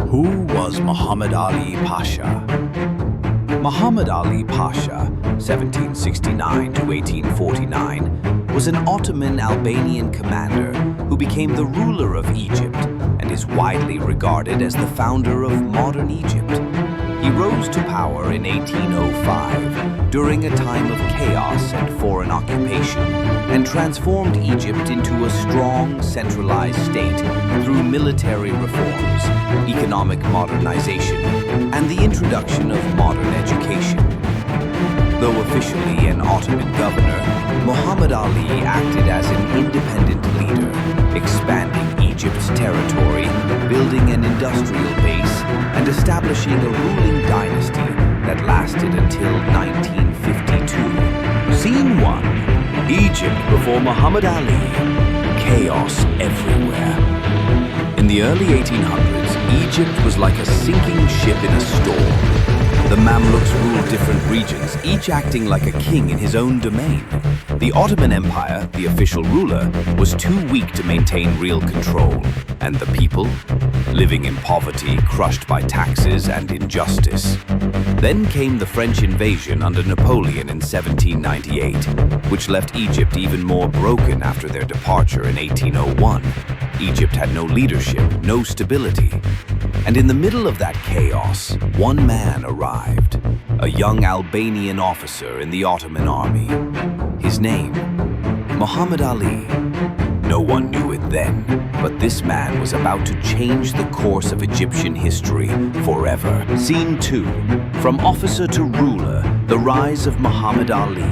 Who was Muhammad Ali Pasha? Muhammad Ali Pasha, 1769 to 1849, was an Ottoman Albanian commander who became the ruler of Egypt and is widely regarded as the founder of modern Egypt. He rose to power in 1805 during a time of chaos and foreign occupation and transformed Egypt into a strong, centralized state through military reforms, economic modernization, and the introduction of modern education. Though officially an Ottoman governor, Muhammad Ali acted as an independent leader, expanding Egypt's territory, building an industrial base, and establishing a ruling dynasty that lasted until 1952. Scene 1. Egypt before Muhammad Ali. Chaos everywhere. In the early 1800s, Egypt was like a sinking ship in a storm. The Mamluks ruled different regions, each acting like a king in his own domain. The Ottoman Empire, the official ruler, was too weak to maintain real control, and the people, living in poverty, crushed by taxes and injustice. Then came the French invasion under Napoleon in 1798, which left Egypt even more broken after their departure in 1801. Egypt had no leadership, no stability. And in the middle of that chaos, one man arrived, a young Albanian officer in the Ottoman army. His name, Muhammad Ali. No one knew it then, but this man was about to change the course of Egyptian history forever. Scene 2. From officer to ruler, the rise of Muhammad Ali.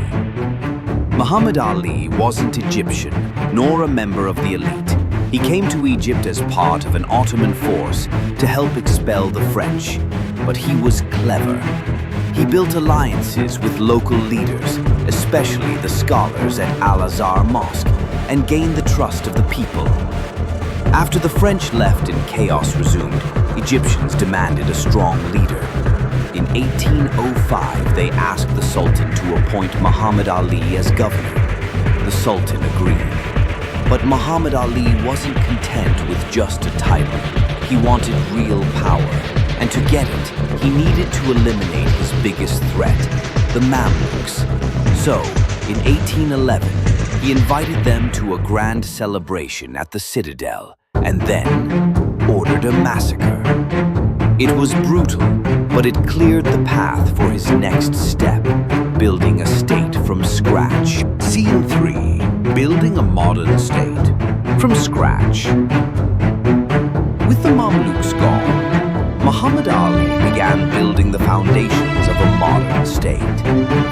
Muhammad Ali wasn't Egyptian, nor a member of the elite. He came to Egypt as part of an Ottoman force to help expel the French, but he was clever. He built alliances with local leaders, especially the scholars at Al-Azhar Mosque, and gained the trust of the people. After the French left and chaos resumed, Egyptians demanded a strong leader. In 1805, they asked the Sultan to appoint Muhammad Ali as governor. The Sultan agreed. But Muhammad Ali wasn't content with just a title. He wanted real power, and to get it, he needed to eliminate his biggest threat, the Mamluks. So, in 1811, he invited them to a grand celebration at the citadel, and then ordered a massacre. It was brutal, but it cleared the path for his next step, building a state from scratch. Scene 3. Building a modern state from scratch. With the Mamluks gone, Muhammad Ali began building the foundations of a modern state.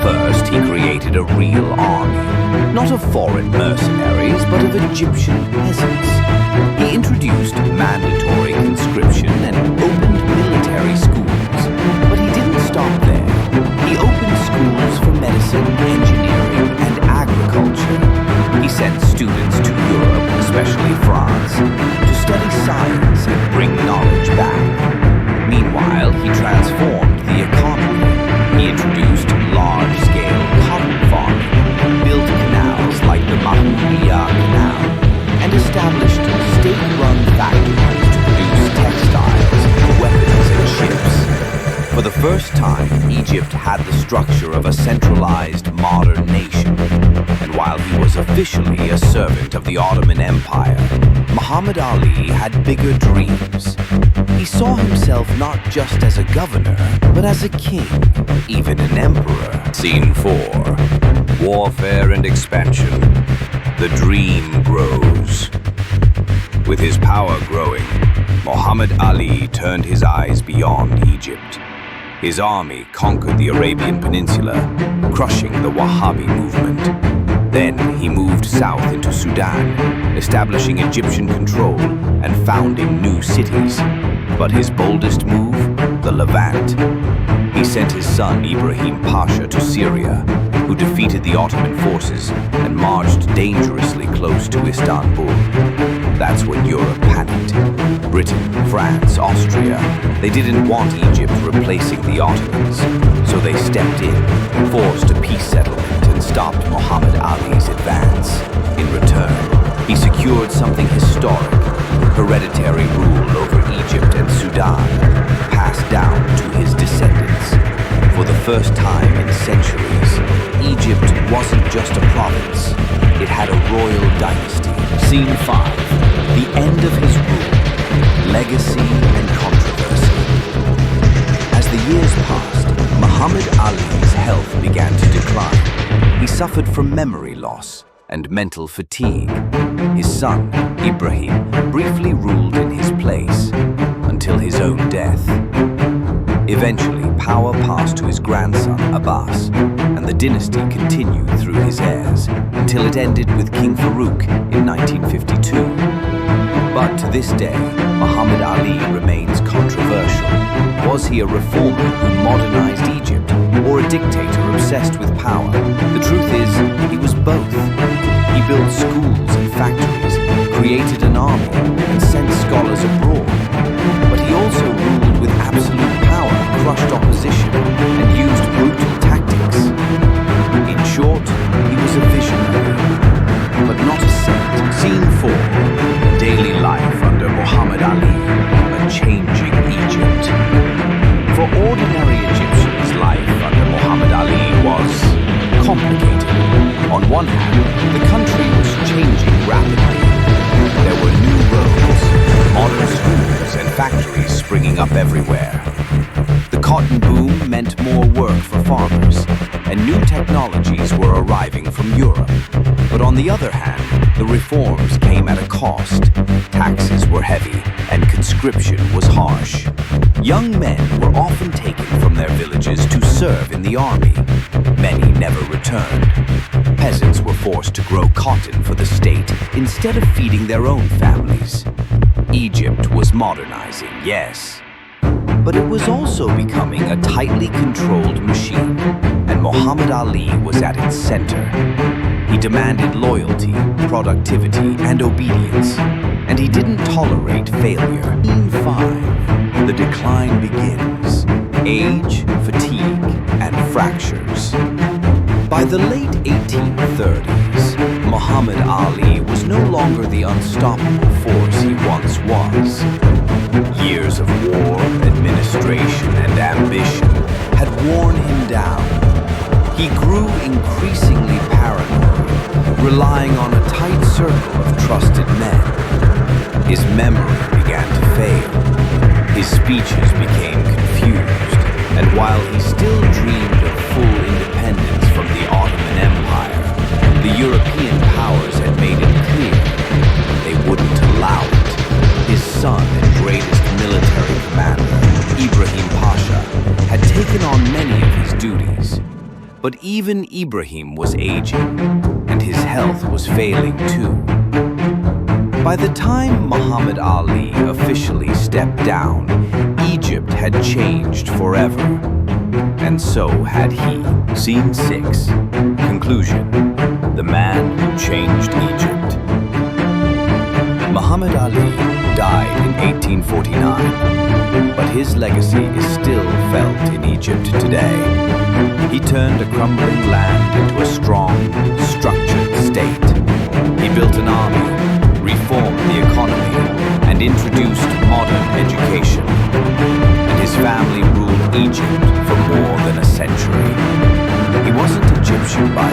First, he created a real army, not of foreign mercenaries, but of Egyptian peasants. He introduced mandatory conscription and opened military schools. But he didn't stop there. He opened schools for medicine, engineering, and agriculture. He sent students to Europe, especially France, to study science and bring knowledge back. Meanwhile, he transformed the economy. He introduced large-scale cotton farming, built canals like the Wikimedia Commons, and established state-run factories to produce textiles, weapons, and ships. For the first time, Egypt had the structure of a centralized, modern nation. And while he was officially a servant of the Ottoman Empire, Muhammad Ali had bigger dreams. He saw himself not just as a governor, but as a king, even an emperor. Scene 4. Warfare and expansion. The dream grows. With his power growing, Muhammad Ali turned his eyes beyond Egypt. His army conquered the Arabian Peninsula, crushing the Wahhabi movement. Then he moved south into Sudan, establishing Egyptian control and founding new cities. But his boldest move, the Levant. He sent his son Ibrahim Pasha to Syria, who defeated the Ottoman forces and marched dangerously close to Istanbul. That's when Europe panicked. Britain, France, Austria, they didn't want Egypt replacing the Ottomans, so they stepped in, forced a peace settlement, and stopped Muhammad Ali's advance. In return, he secured something historic, hereditary rule over Egypt and Sudan. first time in centuries, Egypt wasn't just a province. It had a royal dynasty. Scene 5. The end of his rule. Legacy and controversy. As the years passed, Muhammad Ali's health began to decline. He suffered from memory loss and mental fatigue. His son, Ibrahim, briefly ruled in his place until his own death. Eventually, power passed to his grandson, Abbas, and the dynasty continued through his heirs until it ended with King Farouk in 1952. But to this day, Muhammad Ali remains controversial. Was he a reformer who modernized Egypt, or a dictator obsessed with power? The truth is, he was both. He built schools and factories, created an army, and sent scholars abroad. But he also ruled with absolute power, crushed opposition, and used brutal tactics. In short, he was a visionary, but not a saint. Scene 4. Daily life under Muhammad Ali, a changing Egypt. For ordinary Egyptians, life under Muhammad Ali was complicated. On one hand, the country was changing rapidly. There were new roads, modern schools, and factories springing up everywhere. The cotton boom meant more work for farmers, and new technologies were arriving from Europe. But on the other hand, the reforms came at a cost. Taxes were heavy, and conscription was harsh. Young men were often taken from their villages to serve in the army. Many never returned. Peasants were forced to grow cotton for the state instead of feeding their own families. Egypt was modernizing, yes, but it was also becoming a tightly controlled machine, and Muhammad Ali was at its center. He demanded loyalty, productivity, and obedience, and he didn't tolerate failure. Scene 5. The decline begins. Age, fatigue, and fractures. By the late 1830s, Muhammad Ali was no longer the unstoppable force he once was. Years of war, administration, and ambition had worn him down. He grew increasingly paranoid, relying on a tight circle of trusted men. His memory began to fail. His speeches became confused, and while he still dreamed of full independence from the Ottoman Empire, the European powers had made it clear they wouldn't allow it. His son and greatest military commander, Ibrahim Pasha, had taken on many of his duties. But even Ibrahim was aging, and his health was failing too. By the time Muhammad Ali officially stepped down, Egypt had changed forever. And so had he. Scene 6. Conclusion. The man who changed Egypt. Muhammad Ali died in 1849, but his legacy is still felt in Egypt today. He turned a crumbling land into a strong, structured state. He built an army, reformed the economy, and introduced modern education. And his family ruled Egypt for more than a century. He wasn't Egyptian by